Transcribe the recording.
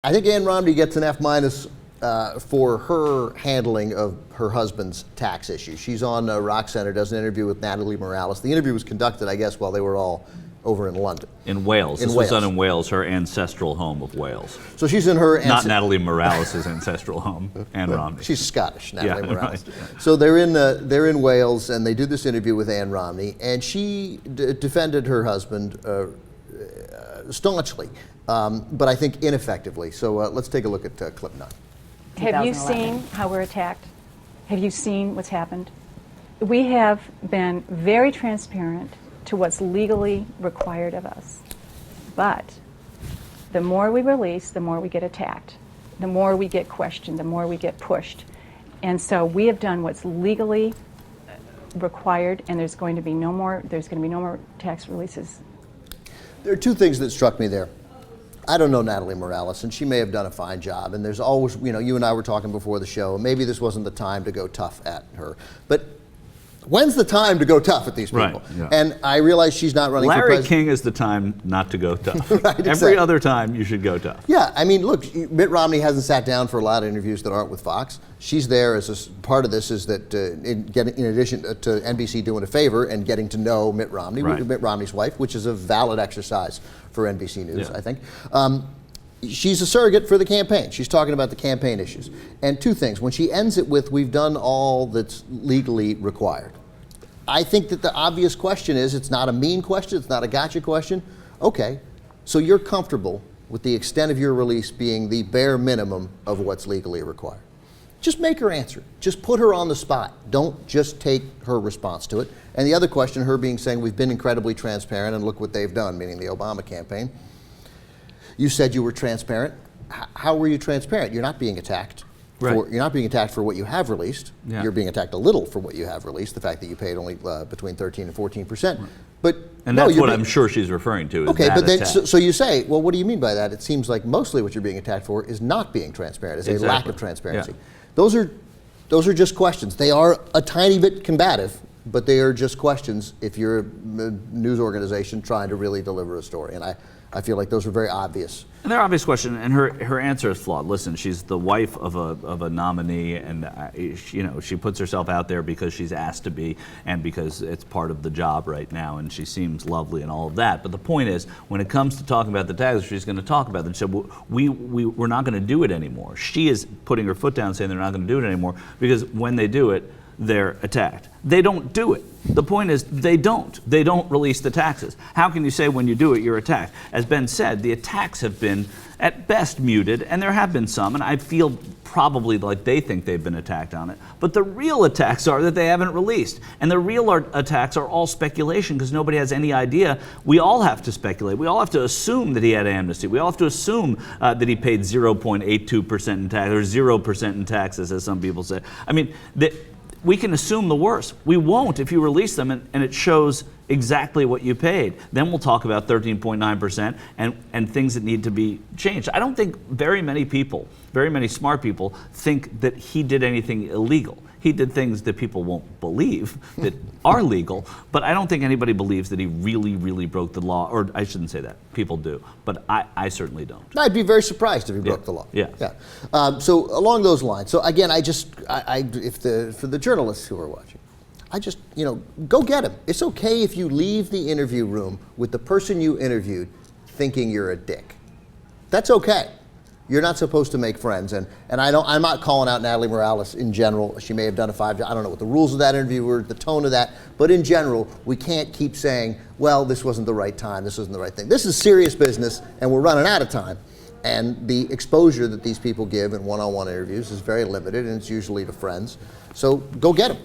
I think Ann Romney gets an F- for her handling of her husband's tax issue. She's on Rock Center, does an interview with Natalie Morales. The interview was conducted, I guess, while they were all over in London. In Wales. This was done in Wales, her ancestral home of Wales. So she's in her... Not Natalie Morales' ancestral home, Ann Romney. She's Scottish, Natalie Morales. Right, yeah. So they're in Wales, and they do this interview with Ann Romney, and she defended her husband staunchly, but I think ineffectively. So let's take a look at clip 9. Have you seen how we're attacked? Have you seen what's happened? We have been very transparent to what's legally required of us. But the more we release, the more we get attacked. The more we get questioned, the more we get pushed. And so we have done what's legally required, and there's going to be no more tax releases. There are two things that struck me there. I don't know Natalie Morales, and she may have done a fine job. And there's always, you and I were talking before the show, maybe this wasn't the time to go tough at her. But when's the time to go tough at these people? Right, yeah. And I realize she's not running for Larry president. King is the time not to go tough. Right, exactly. Every other time you should go tough. Yeah, I mean, look, Mitt Romney hasn't sat down for a lot of interviews that aren't with Fox. She's there as a part of this is that in addition to NBC doing a favor and getting to know Mitt Romney, right. Mitt Romney's wife, which is a valid exercise for NBC News, yeah. I think. She's a surrogate for the campaign. She's talking about the campaign issues. And two things. When she ends it with, we've done all that's legally required. I think that the obvious question is, it's not a mean question, it's not a gotcha question. Okay, so you're comfortable with the extent of your release being the bare minimum of what's legally required. Just make her answer. Just put her on the spot. Don't just take her response to it. And the other question, her saying, we've been incredibly transparent and look what they've done, meaning the Obama campaign. You said you were transparent. How were you transparent? You're not being attacked. Right. You're not being attacked for what you have released. Yeah. You're being attacked a little for what you have released, the fact that you paid only between 13 and 14%. Right. But and that's what I'm sure she's referring to. Is okay, that but then attack. so you say, well, what do you mean by that? It seems like mostly what you're being attacked for is not being transparent, is a lack of transparency. Yeah. Those are just questions. They are a tiny bit combative, but they are just questions if you're a news organization trying to really deliver a story. And I feel like those are very obvious. And they're obvious questions, and her answer is flawed. Listen, she's the wife of a nominee, and she puts herself out there because she's asked to be, and because it's part of the job right now, and she seems lovely and all of that. But the point is, when it comes to talking about the taxes, she's going to talk about them. She said, we're not going to do it anymore. She is putting her foot down, saying they're not going to do it anymore because when they do it, they're attacked. They don't do it. The point is, they don't. They don't release the taxes. How can you say when you do it, you're attacked? As Ben said, the attacks have been, at best, muted, and there have been some, and I feel probably like they think they've been attacked on it. But the real attacks are that they haven't released. And the real attacks are all speculation because nobody has any idea. We all have to speculate. We all have to assume that he had amnesty. We all have to assume that he paid 0.82% in tax, or 0% in taxes, as some people say. I mean, we can assume the worst. We won't if you release them and it shows exactly what you paid. Then we'll talk about 13.9% and things that need to be changed. I don't think very many people, very many smart people, think that he did anything illegal. He did things that people won't believe that are legal, but I don't think anybody believes that he really, really broke the law, or I shouldn't say that. People do, but I certainly don't. I'd be very surprised if he broke the law. Yeah. So along those lines, so again, for the journalists who are watching, go get him. It's okay if you leave the interview room with the person you interviewed thinking you're a dick. That's okay. You're not supposed to make friends, and I'm not calling out Natalie Morales in general. She may have done a 5. I don't know what the rules of that interview were, the tone of that, but in general, we can't keep saying, well, this wasn't the right time, this wasn't the right thing. This is serious business, and we're running out of time. And the exposure that these people give in one-on-one interviews is very limited, and it's usually to friends. So go get them.